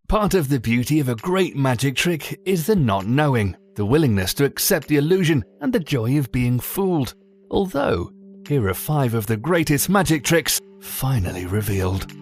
Part of the beauty of a great magic trick is the not knowing, the willingness to accept the illusion, and the joy of being fooled. Although, here are 5 of the greatest magic tricks finally revealed.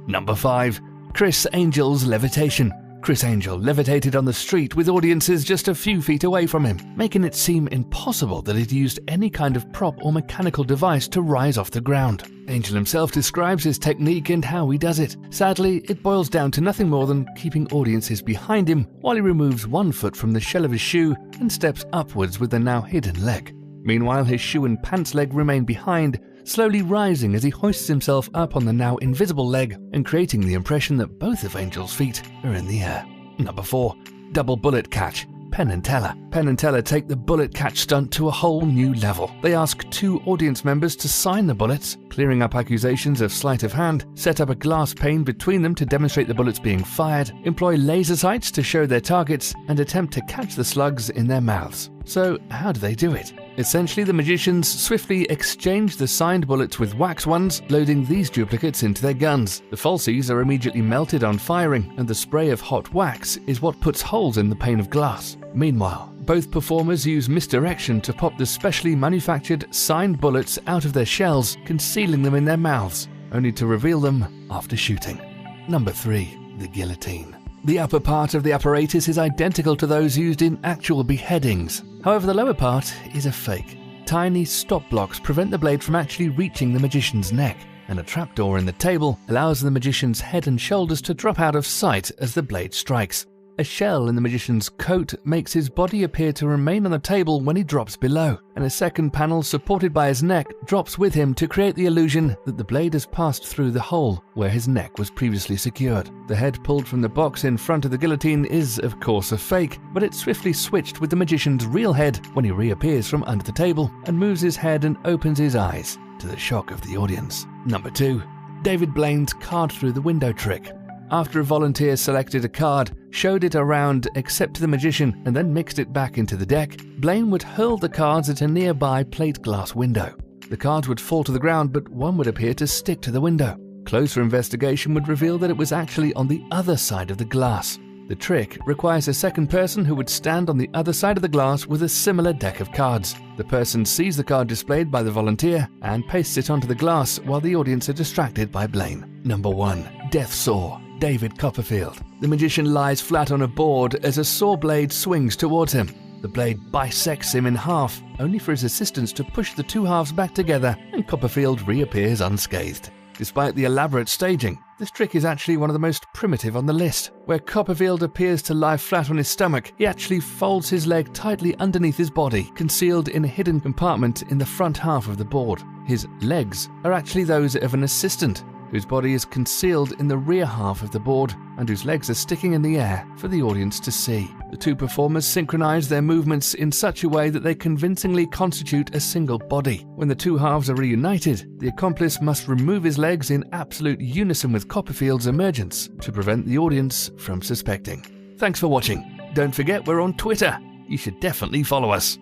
Number 5. Criss Angel's levitation. Criss Angel levitated on the street with audiences just a few feet away from him, making it seem impossible that he'd used any kind of prop or mechanical device to rise off the ground. Angel himself describes his technique and how he does it. Sadly, it boils down to nothing more than keeping audiences behind him while he removes one foot from the shell of his shoe and steps upwards with the now hidden leg. Meanwhile, his shoe and pants leg remain behind, slowly rising as he hoists himself up on the now invisible leg and creating the impression that both of Angel's feet are in the air. Number 4. Double bullet catch. Penn and Teller. Penn and Teller take the bullet catch stunt to a whole new level. They ask 2 audience members to sign the bullets, clearing up accusations of sleight of hand, set up a glass pane between them to demonstrate the bullets being fired, employ laser sights to show their targets, and attempt to catch the slugs in their mouths. So, how do they do it? Essentially, the magicians swiftly exchange the signed bullets with wax ones, loading these duplicates into their guns. The falsies are immediately melted on firing, and the spray of hot wax is what puts holes in the pane of glass. Meanwhile, both performers use misdirection to pop the specially manufactured signed bullets out of their shells, concealing them in their mouths, only to reveal them after shooting. Number 3. The guillotine. The upper part of the apparatus is identical to those used in actual beheadings. However, the lower part is a fake. Tiny stop blocks prevent the blade from actually reaching the magician's neck, and a trapdoor in the table allows the magician's head and shoulders to drop out of sight as the blade strikes. A shell in the magician's coat makes his body appear to remain on the table when he drops below, and a second panel supported by his neck drops with him to create the illusion that the blade has passed through the hole where his neck was previously secured. The head pulled from the box in front of the guillotine is, of course, a fake, but it's swiftly switched with the magician's real head when he reappears from under the table and moves his head and opens his eyes, to the shock of the audience. Number 2. David Blaine's card through the window trick. After a volunteer selected a card, showed it around except to the magician, and then mixed it back into the deck, Blaine would hurl the cards at a nearby plate glass window. The cards would fall to the ground, but one would appear to stick to the window. Closer investigation would reveal that it was actually on the other side of the glass. The trick requires a second person who would stand on the other side of the glass with a similar deck of cards. The person sees the card displayed by the volunteer and pastes it onto the glass while the audience are distracted by Blaine. Number 1. Death Saw. David Copperfield. The magician lies flat on a board as a saw blade swings towards him. The blade bisects him in half, only for his assistants to push the 2 halves back together, and Copperfield reappears unscathed. Despite the elaborate staging, this trick is actually one of the most primitive on the list. Where Copperfield appears to lie flat on his stomach, he actually folds his leg tightly underneath his body, concealed in a hidden compartment in the front half of the board. His legs are actually those of an assistant, whose body is concealed in the rear half of the board and whose legs are sticking in the air for the audience to see. The 2 performers synchronize their movements in such a way that they convincingly constitute a single body. When the 2 halves are reunited, the accomplice must remove his legs in absolute unison with Copperfield's emergence to prevent the audience from suspecting. Thanks for watching. Don't forget we're on Twitter. You should definitely follow us.